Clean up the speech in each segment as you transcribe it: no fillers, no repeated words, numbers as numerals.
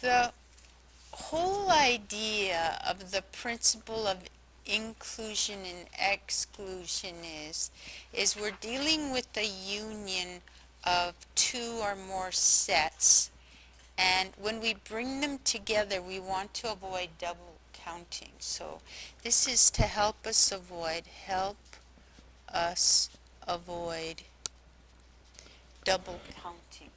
The whole idea of the principle of inclusion and exclusion is we're dealing with the union of two or more sets, and when we bring them together we want to avoid double counting. So this is to help us avoid double counting.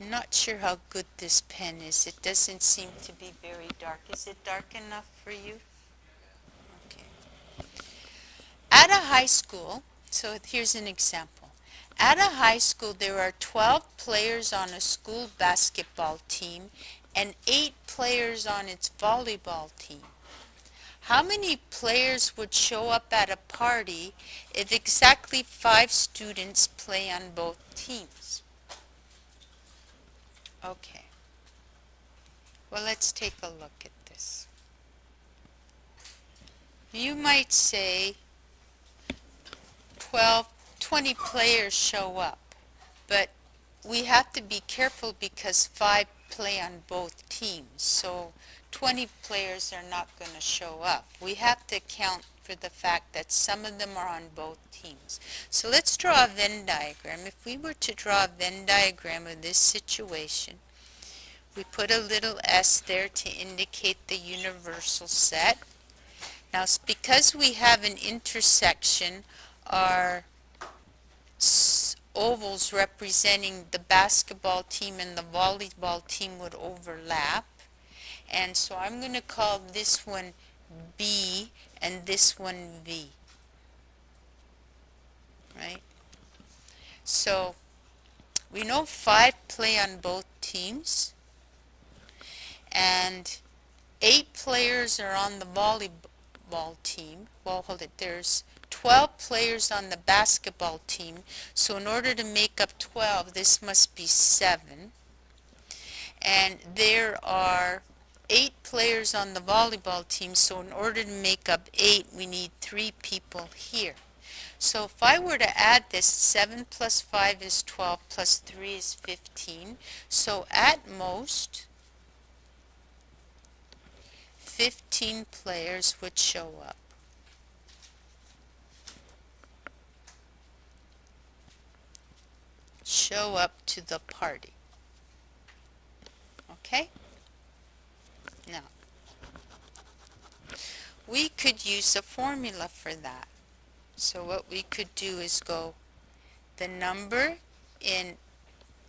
I'm not sure how good this pen is. It doesn't seem to be very dark. Is it dark enough for you? Okay. At a high school, so here's an example. At a high school, there are 12 players on a school basketball team and 8 players on its volleyball team. How many players would show up at a party if exactly 5 students play on both teams? Okay. Well, let's take a look at this. You might say 12, 20 players show up, but we have to be careful because 5 play on both teams, so 20 players are not going to show up. We have to account for the fact that some of them are on both teams. So let's draw a Venn diagram. If we were to draw a Venn diagram of this situation, we put a little S there to indicate the universal set. Now, because we have an intersection, our ovals representing the basketball team and the volleyball team would overlap. And so I'm going to call this one B and this one V. Right? So we know 5 play on both teams, and 8 players are on the volleyball team. Well, hold it. There's 12 players on the basketball team. So in order to make up 12, this must be 7. And there are 8 players on the volleyball team. So in order to make up 8, we need 3 people here. So if I were to add this, 7 plus 5 is 12 plus 3 is 15. So at most, 15 players would show up. Show up to the party. Okay? Now, we could use a formula for that. So what we could do is go the number in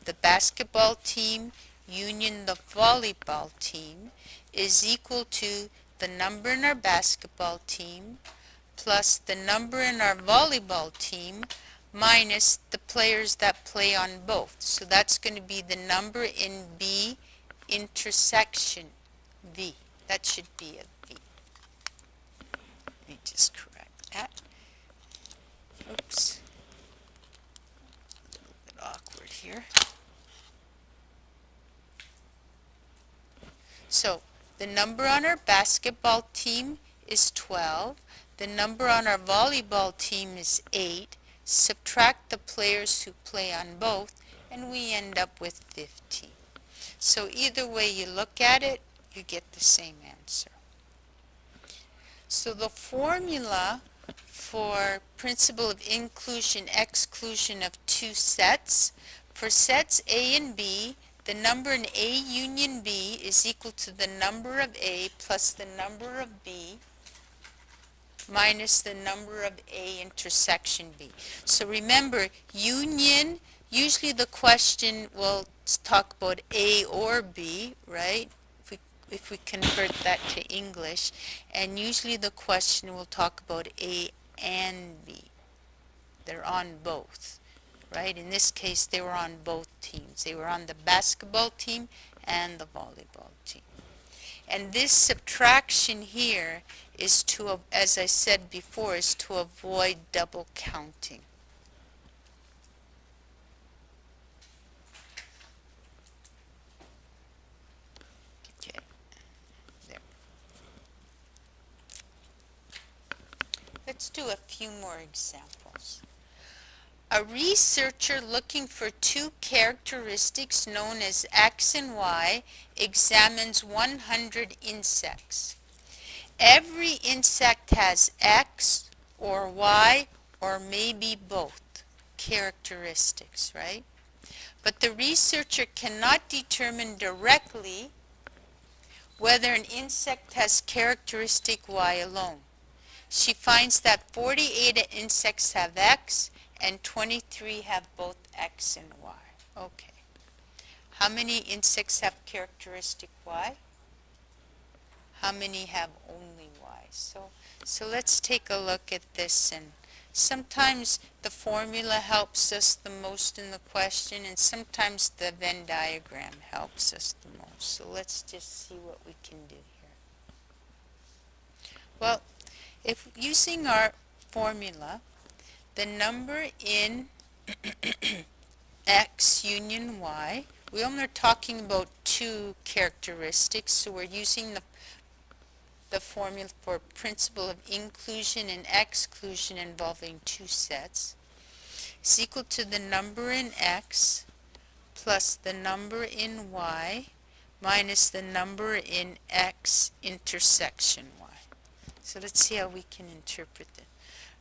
the basketball team union the volleyball team is equal to the number in our basketball team plus the number in our volleyball team minus the players that play on both. So that's going to be the number in B intersection V. That should be a V. Let me just correct that. Oops. A little bit awkward here. So the number on our basketball team is 12. The number on our volleyball team is 8. Subtract the players who play on both, and we end up with 15. So either way you look at it, you get the same answer. So the formula for principle of inclusion, exclusion of two sets, for sets A and B, the number in A union B is equal to the number of A plus the number of B minus the number of A intersection B. So remember, union, usually the question will talk about A or B, right? If we convert that to English. And usually the question will talk about A and B. They're on both, right? In this case, they were on both teams. They were on the basketball team and the volleyball team. And this subtraction here is to, as I said before, is to avoid double counting. Okay, there. Let's do a few more examples. A researcher looking for two characteristics known as X and Y examines 100 insects. Every insect has X or Y or maybe both characteristics, right? But the researcher cannot determine directly whether an insect has characteristic Y alone. She finds that 48 insects have X and 23 have both X and Y. Okay. How many insects have characteristic Y? How many have only Y? So let's take a look at this, and sometimes the formula helps us the most in the question, and sometimes the Venn diagram helps us the most. So let's just see what we can do here. Well, if using our formula, the number in X union Y, we only are talking about two characteristics, so we're using the formula for principle of inclusion and exclusion involving two sets, is equal to the number in X plus the number in Y minus the number in X intersection Y. So let's see how we can interpret it.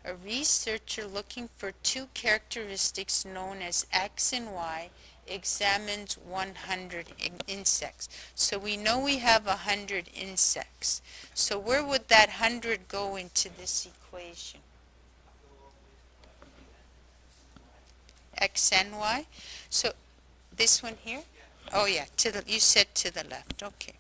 A researcher looking for two characteristics known as X and Y examines 100 insects. So we know we have 100 insects. So where would that 100 go into this equation? X and Y? So this one here? Oh yeah, you said to the left. Okay.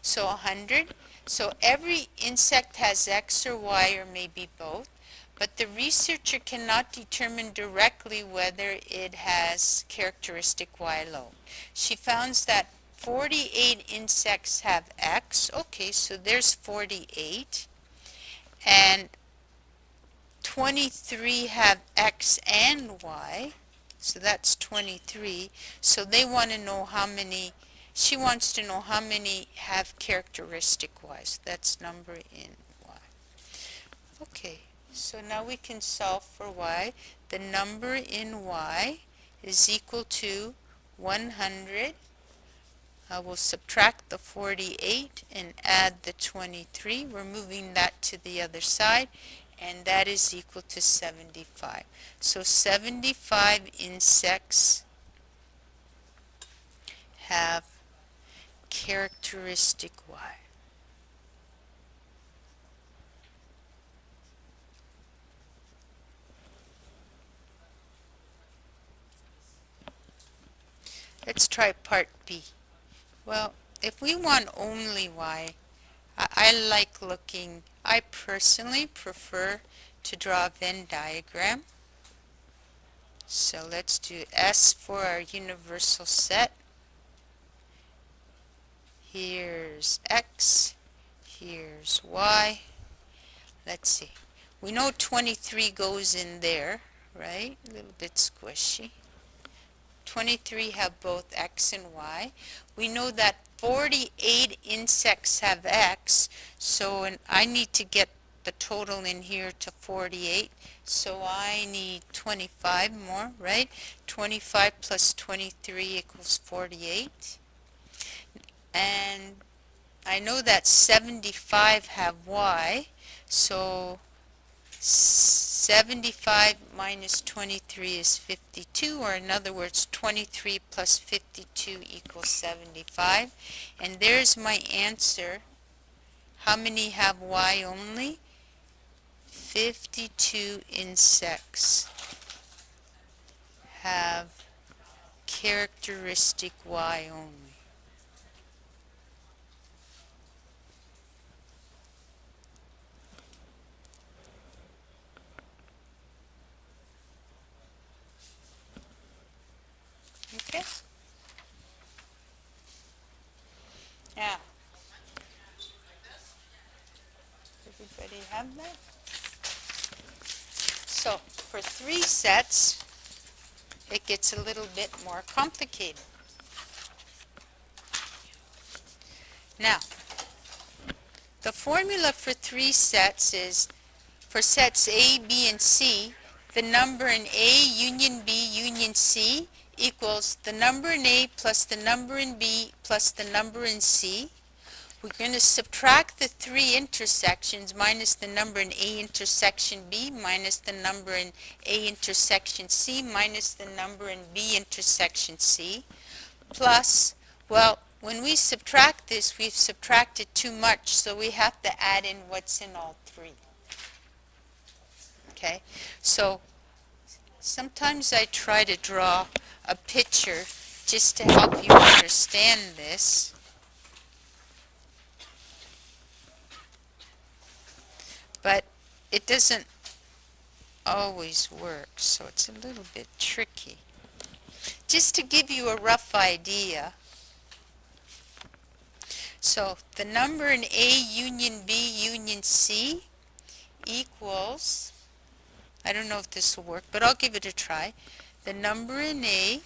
So 100. So every insect has X or Y or maybe both, but the researcher cannot determine directly whether it has characteristic Y alone. She found that 48 insects have X. Okay, so there's 48. And 23 have X and Y. So that's 23. So they want to know how many. She wants to know how many have characteristic Y. So that's number in Y. Okay, so now we can solve for Y. The number in Y is equal to 100. I will subtract the 48 and add the 23. We're moving that to the other side, and that is equal to 75. So 75 insects have characteristic Y. Let's try part B. Well, if we want only Y, I personally prefer to draw a Venn diagram. So let's do S for our universal set. Here's X, here's Y. Let's see. We know 23 goes in there, right? A little bit squishy. 23 have both X and Y. We know that 48 insects have X, so I need to get the total in here to 48, so I need 25 more, right? 25 plus 23 equals 48. And I know that 75 have Y, so 75 minus 23 is 52, or in other words, 23 plus 52 equals 75. And there's my answer. How many have Y only? 52 insects have characteristic Y only. Okay? Now, everybody have that? So, for 3 sets, it gets a little bit more complicated. Now, the formula for 3 sets is, for sets A, B, and C, the number in A union B union C equals the number in A plus the number in B plus the number in C. We're going to subtract the three intersections minus the number in A intersection B minus the number in A intersection C minus the number in B intersection C plus, well, when we subtract this, we've subtracted too much, so we have to add in what's in all three. Okay, so sometimes I try to draw a picture just to help you understand this. But it doesn't always work, so it's a little bit tricky. Just to give you a rough idea, so the number in A union B union C equals, I don't know if this will work, but I'll give it a try. The number in A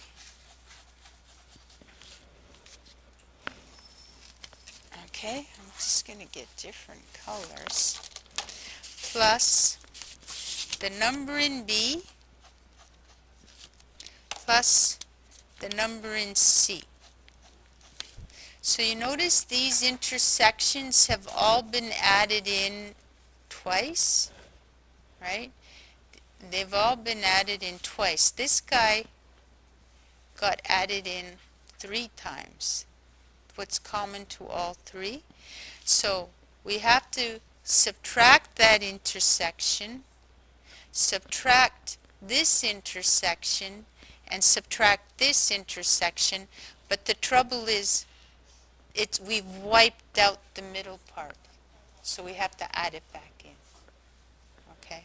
okay, I'm just going to get different colors, plus the number in B plus the number in C. So you notice these intersections have all been added in twice, right? They've all been added in twice. This guy got added in 3 times. What's common to all 3? So we have to subtract that intersection, subtract this intersection, and subtract this intersection, but the trouble is we've wiped out the middle part, so we have to add it back in. Okay,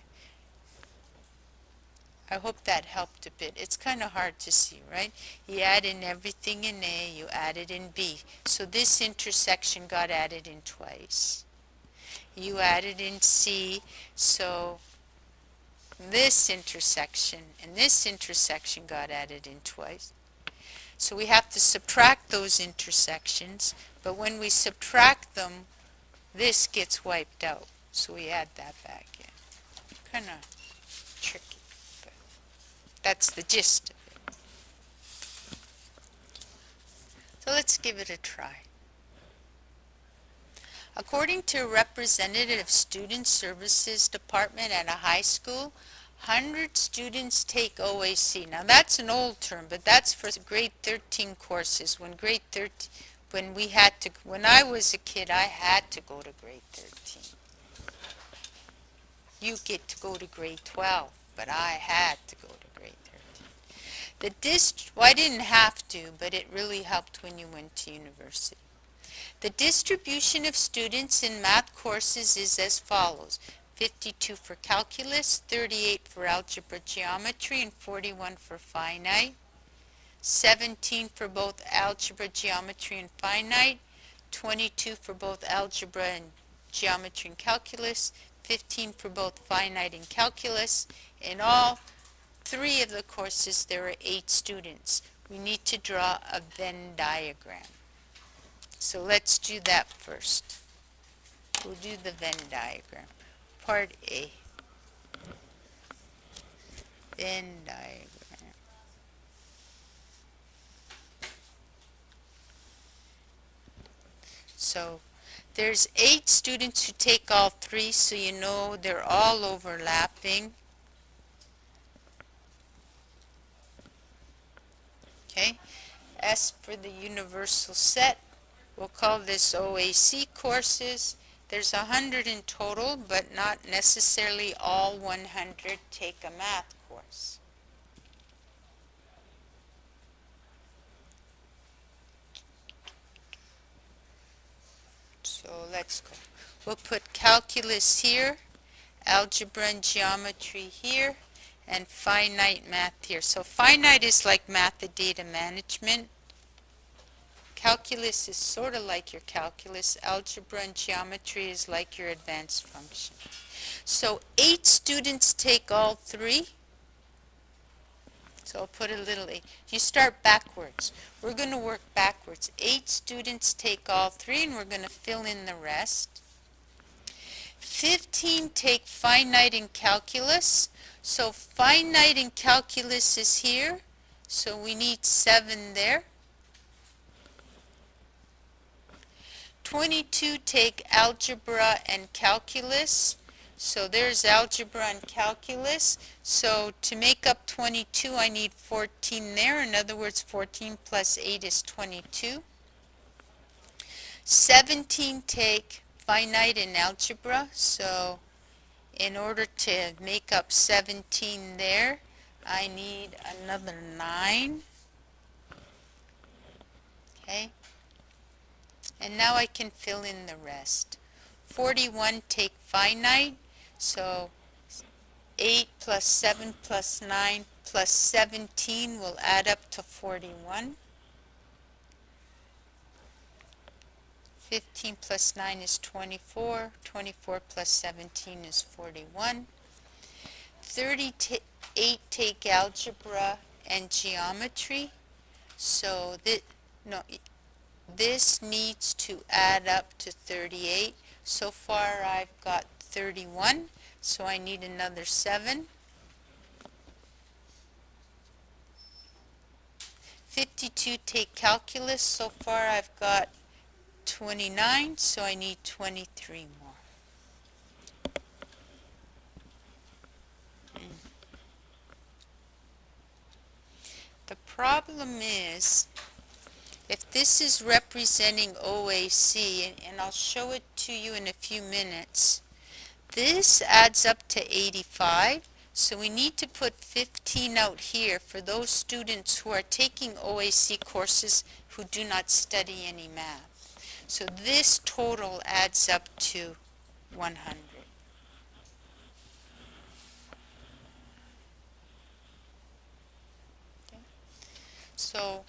I hope that helped a bit. It's kind of hard to see, right? You add in everything in A, you add it in B, so this intersection got added in twice. You added in C, so this intersection and this intersection got added in twice. So we have to subtract those intersections, but when we subtract them, this gets wiped out. So we add that back in. Kind of tricky, but that's the gist of it. So let's give it a try. According to a representative of Student Services Department at a high school, 100 students take OAC. Now that's an old term, but that's for grade 13 courses. When I was a kid, I had to go to grade 13. You get to go to grade 12, but I had to go to grade 13. Well, I didn't have to, but it really helped when you went to university. The distribution of students in math courses is as follows: 52 for calculus, 38 for algebra geometry, and 41 for finite. 17 for both algebra geometry and finite, 22 for both algebra and geometry and calculus, 15 for both finite and calculus. In all 3 of the courses there are 8 students. We need to draw a Venn diagram. So let's do that first. We'll do the Venn diagram. Part A. Venn diagram. So there's 8 students who take all 3, so you know they're all overlapping. Okay. S for the universal set. We'll call this OAC courses. There's 100 in total, but not necessarily all 100 take a math course. So let's go. We'll put calculus here, algebra and geometry here, and finite math here. So finite is like math and data management. Calculus is sort of like your calculus. Algebra and geometry is like your advanced function. So 8 students take all 3. So I'll put a little 8. You start backwards. We're going to work backwards. 8 students take all 3, and we're going to fill in the rest. 15 take finite and calculus. So finite in calculus is here, so we need 7 there. 22 take algebra and calculus. So there's algebra and calculus. So to make up 22, I need 14 there. In other words, 14 plus 8 is 22. 17 take finite in algebra. So in order to make up 17 there, I need another 9. Okay. And now I can fill in the rest. 41 take finite. So 8 plus 7 plus 9 plus 17 will add up to 41. 15 plus 9 is 24. 24 plus 17 is 41. 38 take algebra and geometry. So this needs to add up to 38. So far I've got 31. So I need another 7. 52 take calculus. So far I've got 29, so I need 23 more. The problem is, if this is representing OAC, and I'll show it to you in a few minutes, this adds up to 85. So we need to put 15 out here for those students who are taking OAC courses who do not study any math. So this total adds up to 100. Okay. So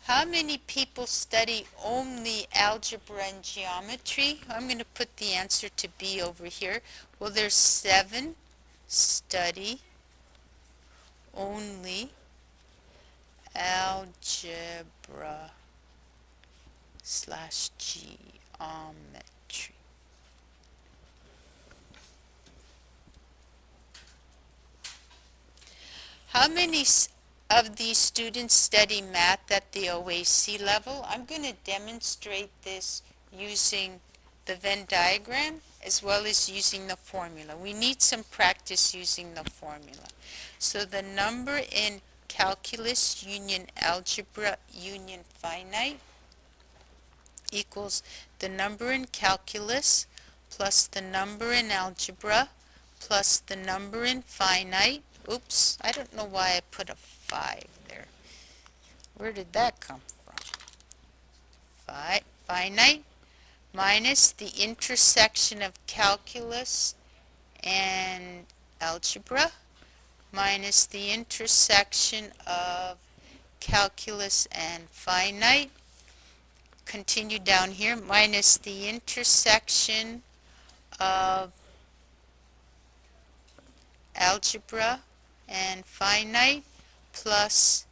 how many people study only algebra and geometry? I'm going to put the answer to B over here. Well, there's 7 study only algebra / geometry. How many of these students study math at the OAC level? I'm going to demonstrate this using the Venn diagram as well as using the formula. We need some practice using the formula. So the number in calculus union algebra union finite equals the number in calculus plus the number in algebra plus the number in finite. Oops, I don't know why I put a 5 there. Where did that come from? Finite minus the intersection of calculus and algebra minus the intersection of calculus and finite. Continue down here, minus the intersection of algebra and finite plus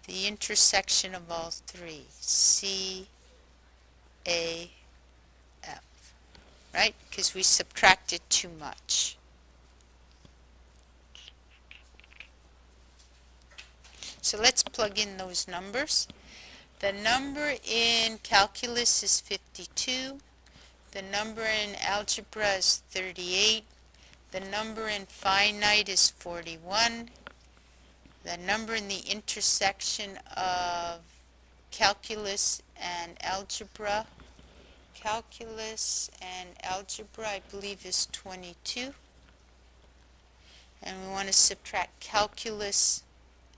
the intersection of all three, C, A, F, right? Because we subtracted too much. So let's plug in those numbers. The number in calculus is 52. The number in algebra is 38. The number in finite is 41. The number in the intersection of calculus and algebra, I believe, is 22. And we want to subtract calculus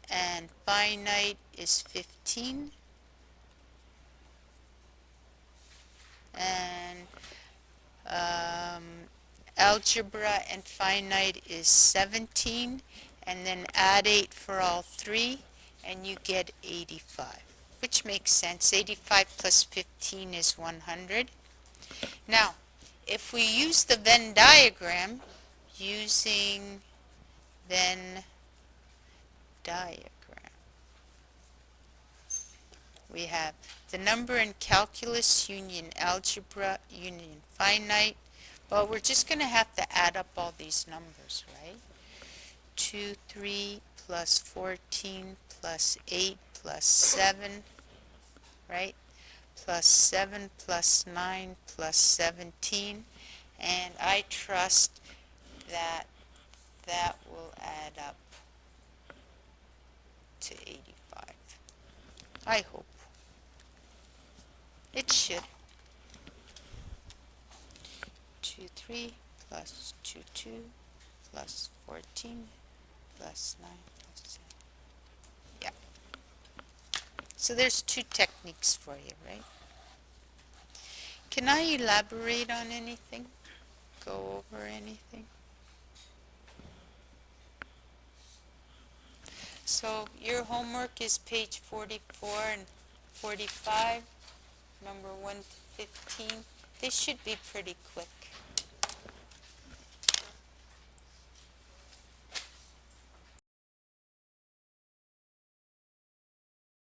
and finite is 15. And algebra and finite is 17, and then add 8 for all three, and you get 85, which makes sense. 85 plus 15 is 100. Now, if we use the Venn diagram, using Venn diagram, we have the number in calculus union algebra union finite. Well, we're just going to have to add up all these numbers, right? 2, 3 plus 14 plus 8 plus 7, right? Plus 7 plus 9 plus 17. And I trust that that will add up to 85. I hope. It should. 2, 3 plus 2, 2 plus 14 plus 9 plus 7. Yeah. So there's two techniques for you, right? Can I elaborate on anything? Go over anything? So your homework is page 44 and 45, number 1 to 15. They should be pretty quick.